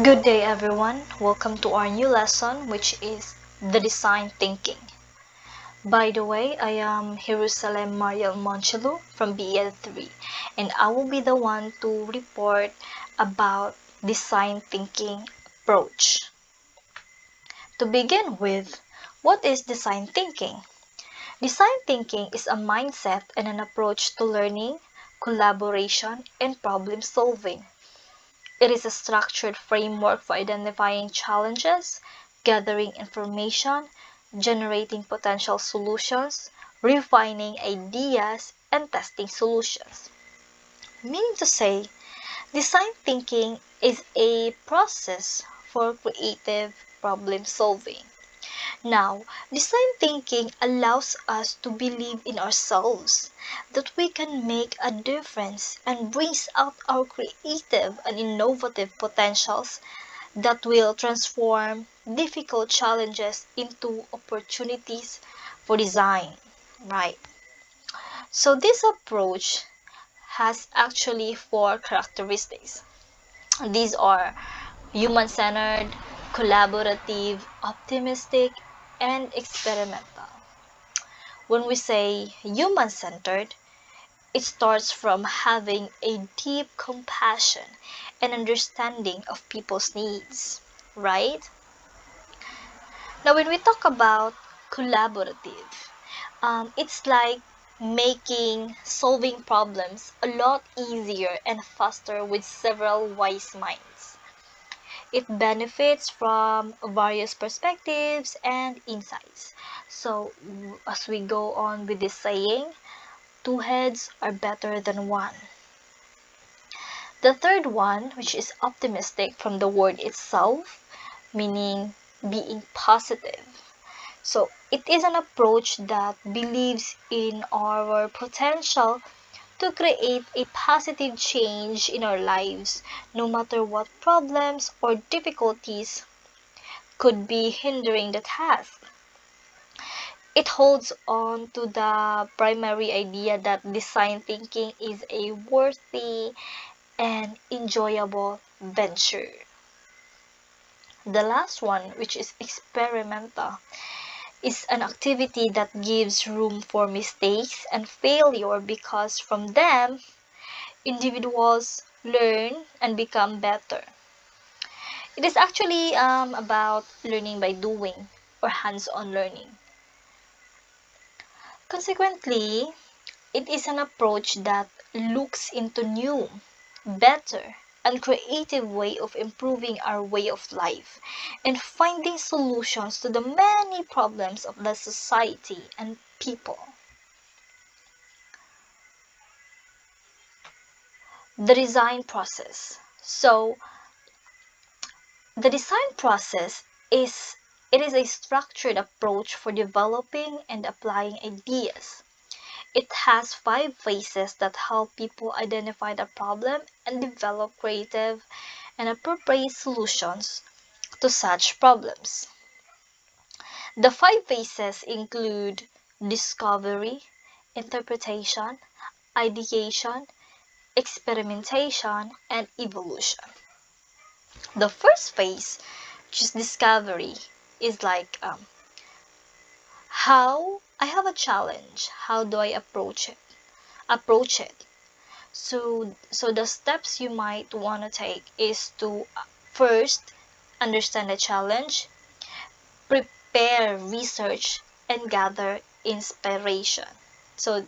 Good day, everyone. Welcome to our new lesson, which is the design thinking. By the way, I am Jerusalem Mariel Monchelu from BL3, and I will be the one to report about design thinking approach. To begin with, what is design thinking? Design thinking is a mindset and an approach to learning, collaboration, and problem solving. It is a structured framework for identifying challenges, gathering information, generating potential solutions, refining ideas, and testing solutions. Meaning to say, design thinking is a process for creative problem solving. Now, design thinking allows us to believe in ourselves, that we can make a difference and brings out our creative and innovative potentials that will transform difficult challenges into opportunities for design, right? So this approach has actually four characteristics. These are human-centered, collaborative, optimistic, and experimental. When we say human-centered, it starts from having a deep compassion and understanding of people's needs, right? Now, when we talk about collaborative, it's like making solving problems a lot easier and faster with several wise minds. It benefits from various perspectives and insights. So, as we go on with this saying, two heads are better than one. The third one, which is optimistic from the word itself, meaning being positive. So, it is an approach that believes in our potential to create a positive change in our lives, no matter what problems or difficulties could be hindering the task. It holds on to the primary idea that design thinking is a worthy and enjoyable venture. The last one, which is experimental, is an activity that gives room for mistakes and failure because from them, individuals learn and become better. It is actually about learning by doing or hands-on learning. Consequently, it is an approach that looks into new, better, and creative way of improving our way of life and finding solutions to the many problems of the society and people. The design process. So, the design process is it is a structured approach for developing and applying ideas. It has five phases that help people identify the problem and develop creative and appropriate solutions to such problems. The five phases include discovery, interpretation, ideation, experimentation, and evolution. The first phase, which is discovery, is like how I have a challenge. How do I approach it? Approach it. So the steps you might want to take is to first understand the challenge, prepare research, and gather inspiration. So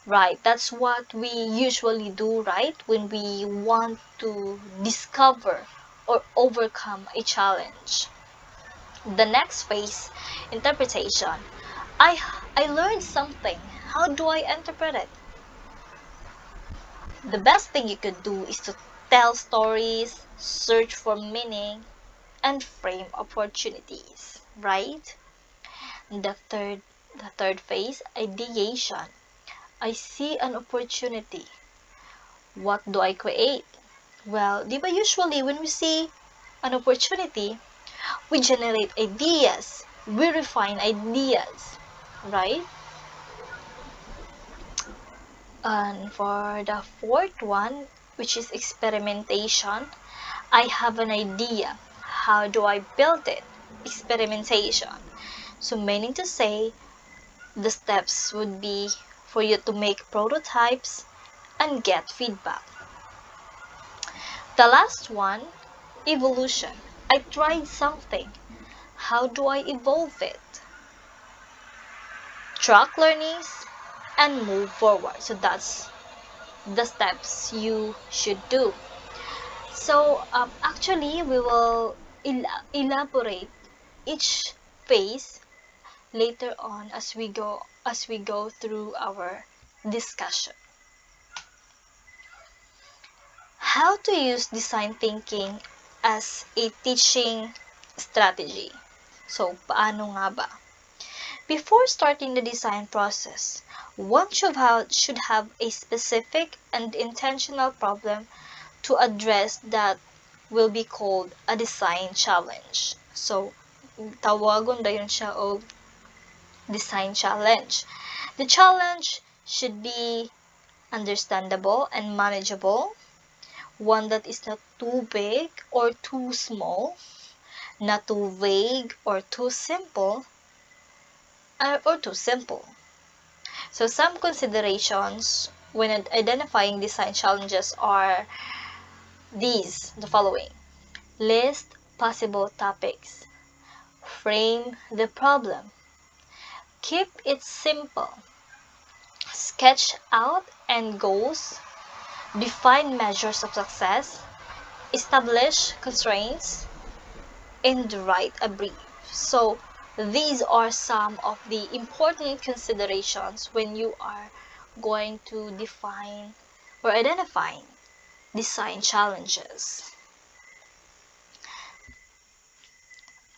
right, that's what we usually do, right? When we want to discover or overcome a challenge. The next phase, interpretation. I learned something. How do I interpret it? The best thing you could do is to tell stories, search for meaning, and frame opportunities, right? The third the third phase, ideation. I see an opportunity. What do I create? Well, di ba usually when we see an opportunity, we generate ideas, we refine ideas, right? And for the fourth one, which is experimentation, I have an idea. How do I build it? Experimentation. So meaning to say, the steps would be for you to make prototypes and get feedback. The last one, evolution. I tried something. How do I evolve it? Track learnings and move forward. So that's the steps you should do. So actually, we will elaborate each phase later on as we go through our discussion. How to use design thinking as a teaching strategy. So, paano nga ba? Before starting the design process, one should have a specific and intentional problem to address that will be called a design challenge. So, tawagon dayon siya o design challenge. The challenge should be understandable and manageable, one that is not too big or too small, not too vague or too simple, or too simple. So some considerations when identifying design challenges are the following. List possible topics. Frame the problem. Keep it simple. Sketch out end goals. Define measures of success. Establish constraints. And write a brief. So these are some of the important considerations when you are going to define or identifying design challenges.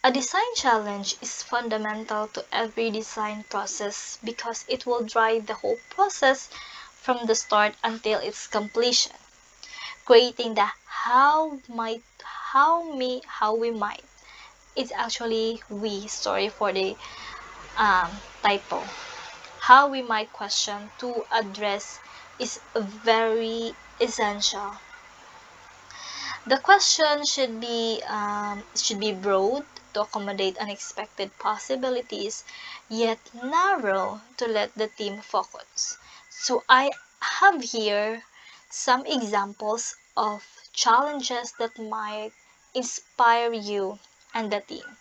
A design challenge is fundamental to every design process because it will drive the whole process from the start until its completion, creating the how we might. It's actually sorry for the typo. How we might question to address is very essential. The question should be broad to accommodate unexpected possibilities, yet narrow to let the team focus. So I have here some examples of challenges that might inspire you and the team.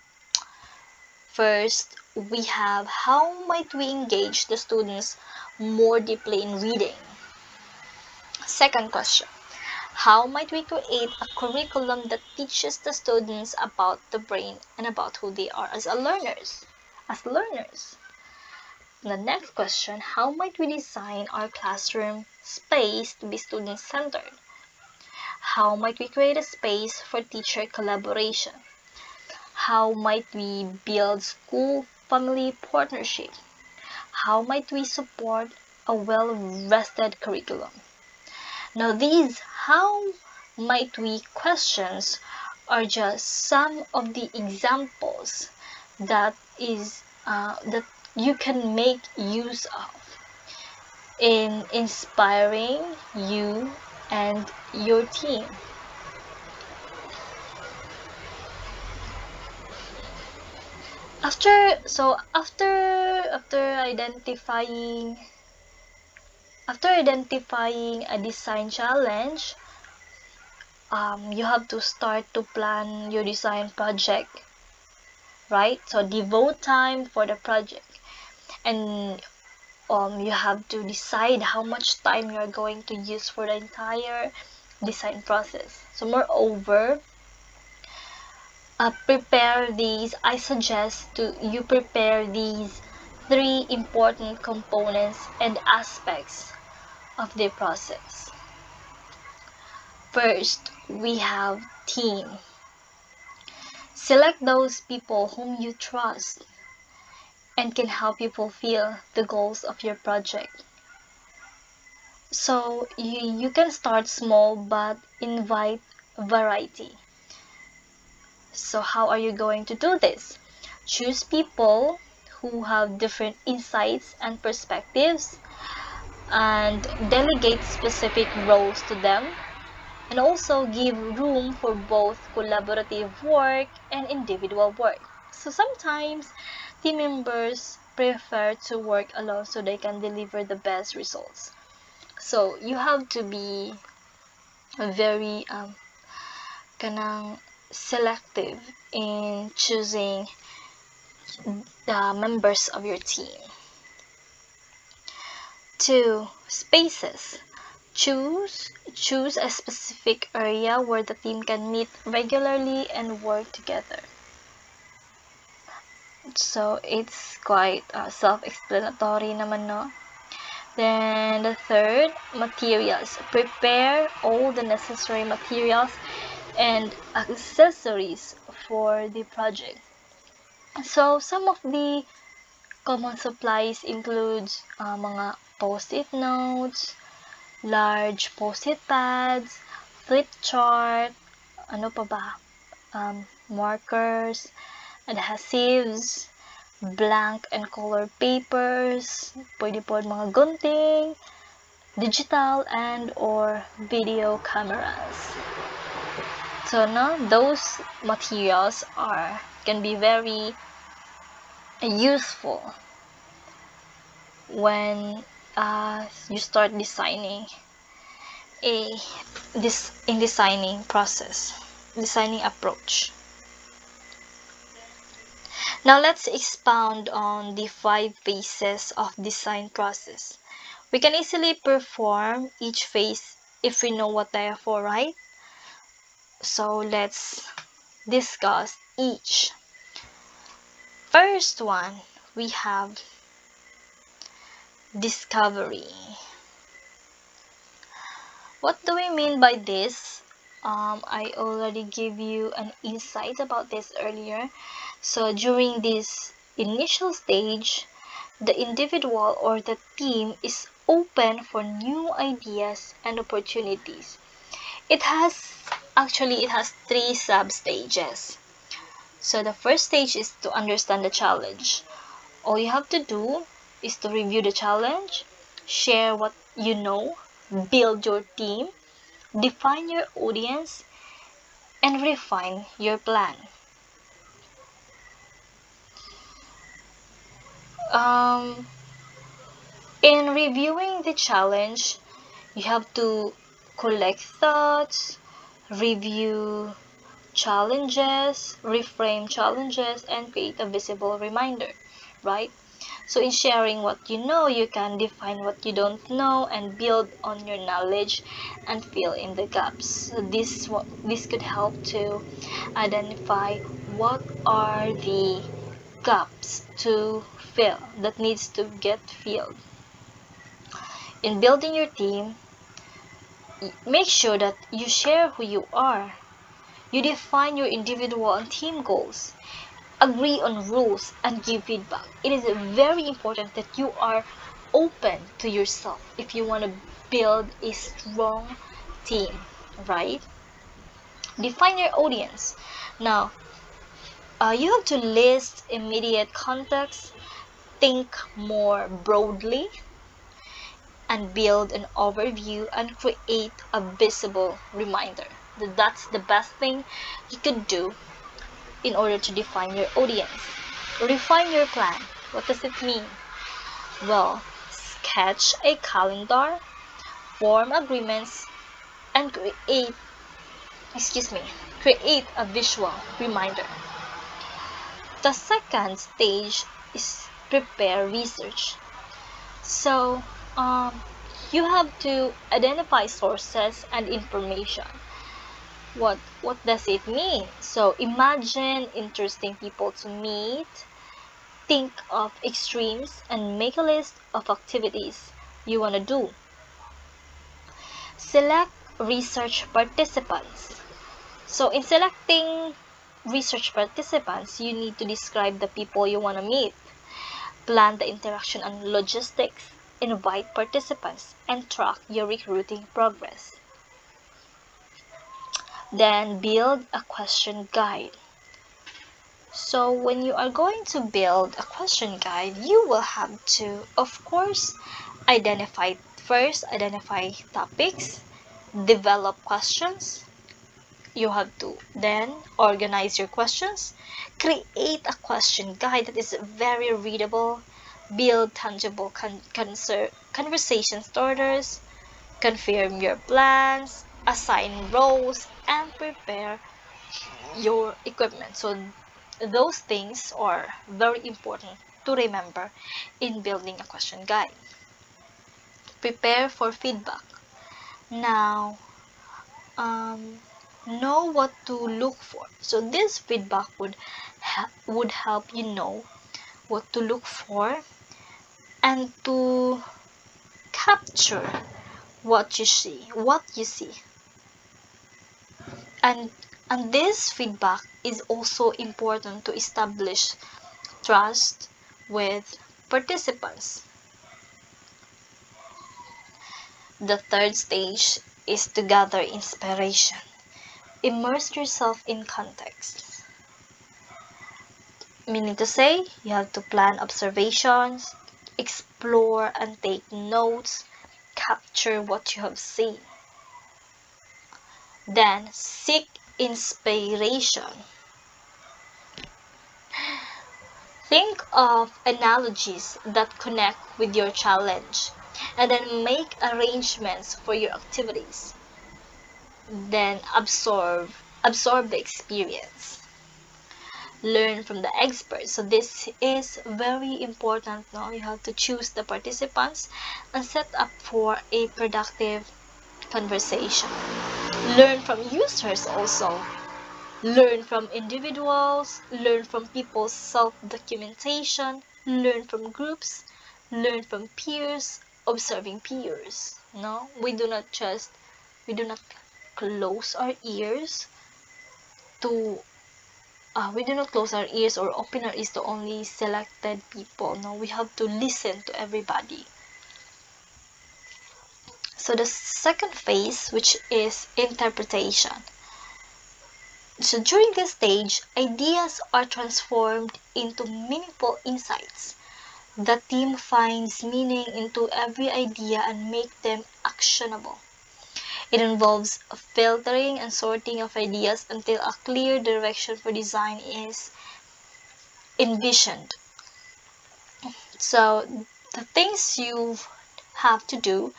First, we have how might we engage the students more deeply in reading? Second question, how might we create a curriculum that teaches the students about the brain and about who they are as learners? The next question, how might we design our classroom space to be student-centered? How might we create a space for teacher collaboration? How might we build school-family partnership? How might we support a well-rested curriculum? Now these how might we questions are just some of the examples that you can make use of in inspiring you and your team. After identifying a design challenge, you have to start to plan your design project, right? So devote time for the project, and you have to decide how much time you're going to use for the entire design process. So moreover, I suggest you prepare these 3 important components and aspects of the process. First, we have team. Select those people whom you trust and can help you fulfill the goals of your project. So you can start small but invite variety. So how are you going to do this? Choose people who have different insights and perspectives and delegate specific roles to them. and also give room for both collaborative work and individual work. So sometimes team members prefer to work alone so they can deliver the best results. So you have to be very kanang selective in choosing the members of your team. 2. Spaces. Choose a specific area where the team can meet regularly and work together. So it's quite self-explanatory naman, no? Then the third, materials. Prepare all the necessary materials and accessories for the project. So some of the common supplies includes mga post-it notes, large post-it pads, flip chart, ano pa ba? Markers, adhesives, blank and color papers, pwede po mga gunting, digital and or video cameras. So no, those materials can be very useful when you start designing designing approach. Now let's expound on the 5 phases of design process. We can easily perform each phase if we know what they are for, right? So let's discuss each. First one, we have discovery. What do we mean by this? I already gave you an insight about this earlier. So during this initial stage, the individual or the team is open for new ideas and opportunities. It has 3 sub-stages. So the first stage is to understand the challenge. All you have to do is to review the challenge, share what you know, build your team, define your audience, and refine your plan. In reviewing the challenge, you have to collect thoughts, review challenges, reframe challenges, and create a visible reminder, right? So in sharing what you know, you can define what you don't know and build on your knowledge and fill in the gaps. So this could help to identify what are the gaps to fill that needs to get filled. In building your team, make sure that you share who you are. You define your individual and team goals, agree on rules, and give feedback. It is very important that you are open to yourself if you want to build a strong team, right? Define your audience. Now, you have to list immediate context, think more broadly, and build an overview and create a visible reminder. That's the best thing you could do in order to define your audience. Refine your plan. What does it mean? Well, sketch a calendar, form agreements, and create a visual reminder. The second stage is prepare research. So, you have to identify sources and information. What does it mean? So imagine interesting people to meet, think of extremes, and make a list of activities you want to do. Select research participants. So in selecting research participants, you need to describe the people you want to meet, plan the interaction and logistics, invite participants, and track your recruiting progress. Then build a question guide. So when you are going to build a question guide, you will have to, of course, identify topics, develop questions. You have to then organize your questions, create a question guide that is very readable, build tangible conversation starters, confirm your plans, assign roles, and prepare your equipment. So those things are very important to remember in building a question guide. Prepare for feedback. Now, um, know what to look for. So this feedback would help you know what to look for and to capture what you see. And this feedback is also important to establish trust with participants. The third stage is to gather inspiration. Immerse yourself in context. Meaning to say, you have to plan observations, explore and take notes, capture what you have seen. Then seek inspiration. Think of analogies that connect with your challenge, and then make arrangements for your activities. Then absorb the experience. Learn from the experts. So this is very important. Now you have to choose the participants and set up for a productive conversation. Learn from users also. Learn from individuals, learn from people's self-documentation, learn from groups, learn from peers, observing peers. No, we do not close our ears to we do not close our ears or open our ears to only selected people. No, we have to listen to everybody. So the second phase, which is interpretation. So during this stage, ideas are transformed into meaningful insights. The team finds meaning into every idea and make them actionable. It involves filtering and sorting of ideas until a clear direction for design is envisioned. So the things you have to do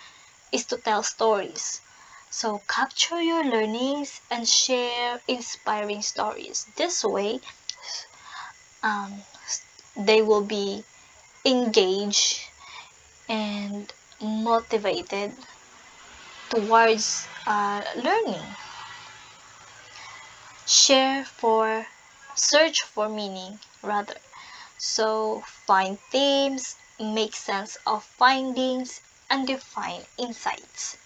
is to tell stories. So capture your learnings and share inspiring stories. This way, um, they will be engaged and motivated towards learning. Search for meaning rather. So find themes, make sense of findings, and define insights.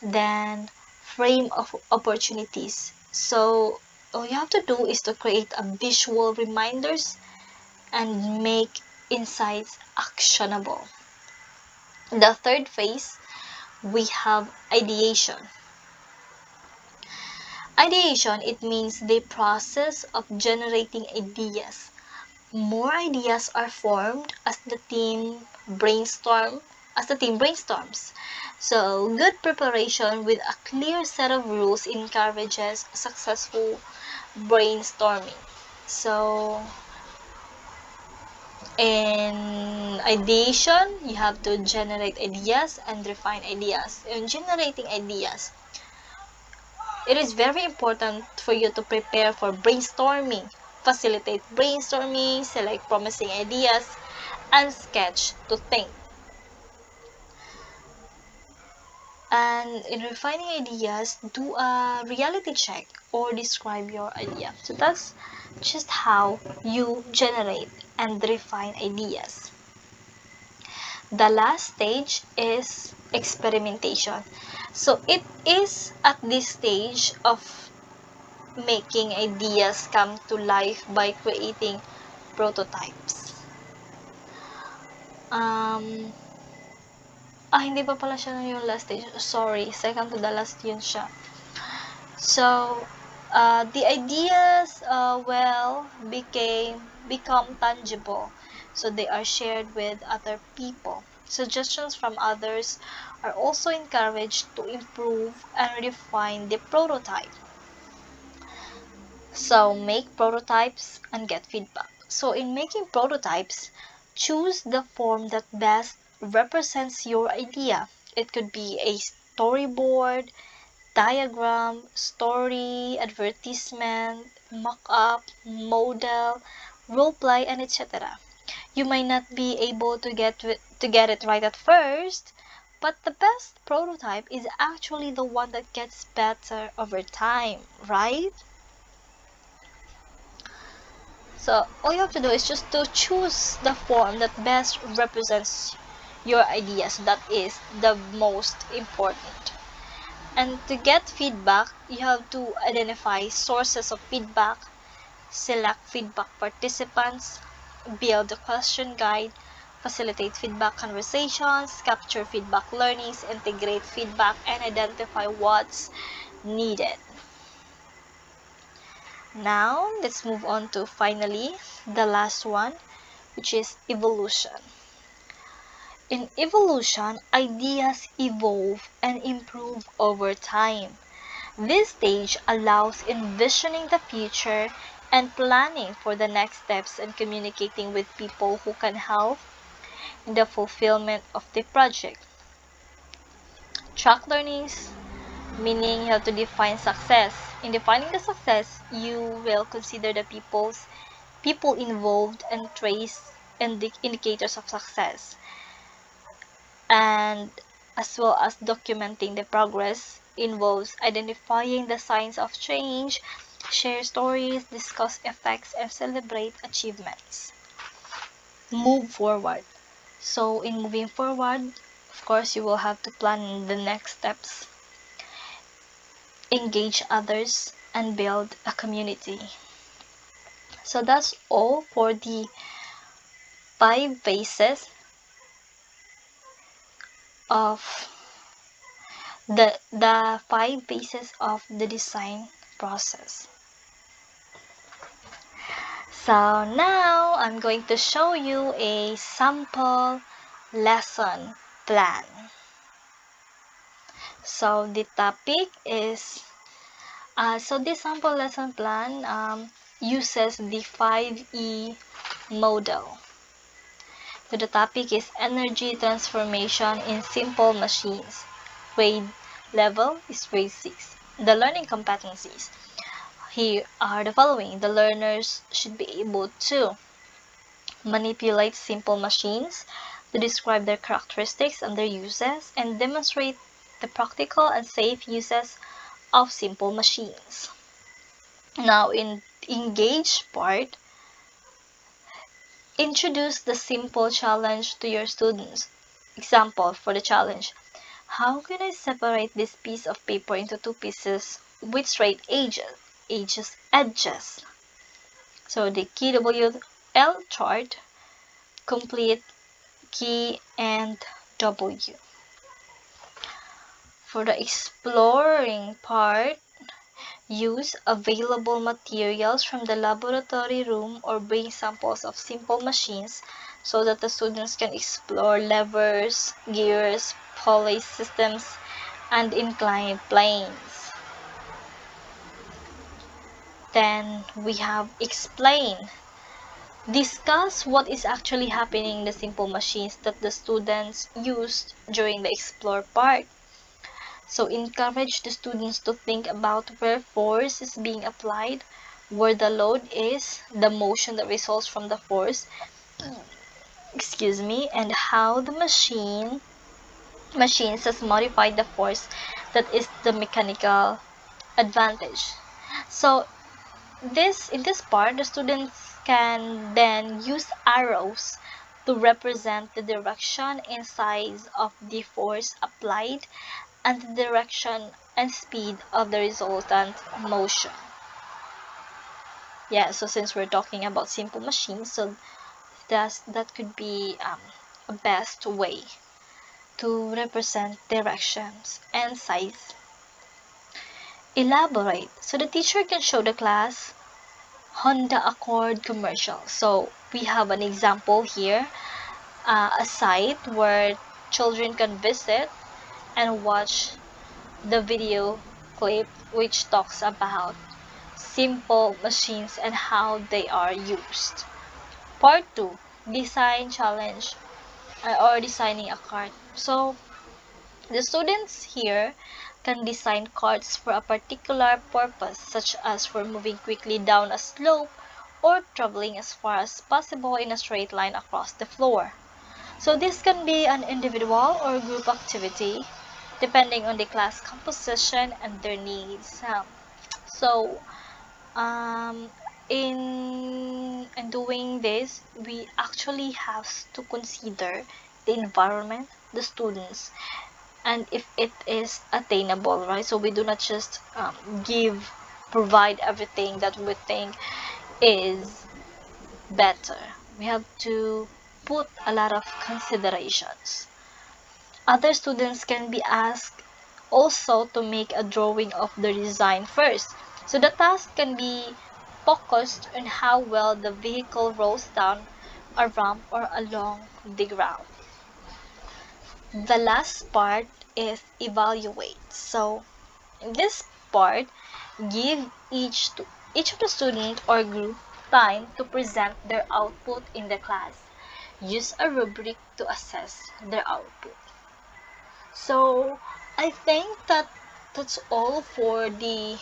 Then frame of opportunities. So all you have to do is to create a visual reminders and make insights actionable. The third phase, we have ideation. Ideation, it means the process of generating ideas. More ideas are formed as the team brainstorms. So good preparation with a clear set of rules encourages successful brainstorming. So in ideation, you have to generate ideas and refine ideas. In generating ideas, it is very important for you to prepare for brainstorming, facilitate brainstorming, select promising ideas, and sketch to think. And in refining ideas, do a reality check or describe your idea. So that's just how you generate and refine ideas. The last stage is experimentation. So it is at this stage of making ideas come to life by creating prototypes. Hindi pa pala siya yung last stage. Sorry, second to the last yun siya. So, the ideas, become tangible. So they are shared with other people. Suggestions from others are also encouraged to improve and refine the prototype. So make prototypes and get feedback. So in making prototypes, choose the form that best represents your idea. It could be a storyboard, diagram, story, advertisement, mock-up, model, role-play, and etc. You might not be able to get it right at first, but the best prototype is actually the one that gets better over time, right? So all you have to do is just to choose the form that best represents your ideas. That is the most important. And to get feedback, you have to identify sources of feedback, select feedback participants, build a question guide, facilitate feedback conversations, capture feedback learnings, integrate feedback, and identify what's needed. Now, let's move on to finally the last one, which is evolution. In evolution, ideas evolve and improve over time. This stage allows envisioning the future and planning for the next steps and communicating with people who can help in the fulfillment of the project. Track learnings, meaning you have to define success. In defining the success, you will consider the people involved and trace indicators of success, and as well as documenting the progress involves identifying the signs of change, share stories, discuss effects, and celebrate achievements. Move forward. So in moving forward, of course, you will have to plan the next steps, engage others, and build a community. So that's all for the 5 phases of the 5 phases of the design process. So now I'm going to show you a sample lesson plan. So the topic is so this sample lesson plan uses the 5E model. So the topic is energy transformation in simple machines. Grade level is grade 6. The learning competencies. Here are the following. The learners should be able to manipulate simple machines, to describe their characteristics and their uses, and demonstrate the practical and safe uses of simple machines. Now in engage part, introduce the simple challenge to your students. Example for the challenge. How can I separate this piece of paper into 2 pieces with straight edges? So the KWL chart, complete key and W. For the exploring part, use available materials from the laboratory room or bring samples of simple machines so that the students can explore levers, gears, pulley systems, and inclined planes. Then we have explain. Discuss what is actually happening in the simple machines that the students used during the explore part. So encourage the students to think about where force is being applied, where the load is, the motion that results from the force, and how the machines has modified the force that is the mechanical advantage. So in this part, the students can then use arrows to represent the direction and size of the force applied and the direction and speed of the resultant motion. Yeah, so since we're talking about simple machines, so that could be a best way to represent directions and size. Elaborate. So the teacher can show the class Honda Accord commercial. So we have an example here, a site where children can visit and watch the video clip which talks about simple machines and how they are used. Part 2, design challenge or designing a cart. So the students here can design carts for a particular purpose, such as for moving quickly down a slope or traveling as far as possible in a straight line across the floor. So this can be an individual or group activity depending on the class composition and their needs. So um, in doing this, we actually have to consider the environment, the students, and if it is attainable, right? So we do not just provide everything that we think is better. We have to put a lot of considerations. Other students can be asked also to make a drawing of the design first. So the task can be focused on how well the vehicle rolls down a ramp or along the ground. The last part is evaluate. So in this part, give each of the student or group time to present their output in the class. Use a rubric to assess their output. So I think that's all for the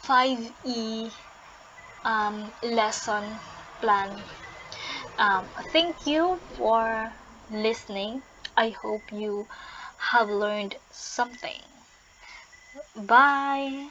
5E lesson plan. Thank you for listening. I hope you have learned something. Bye.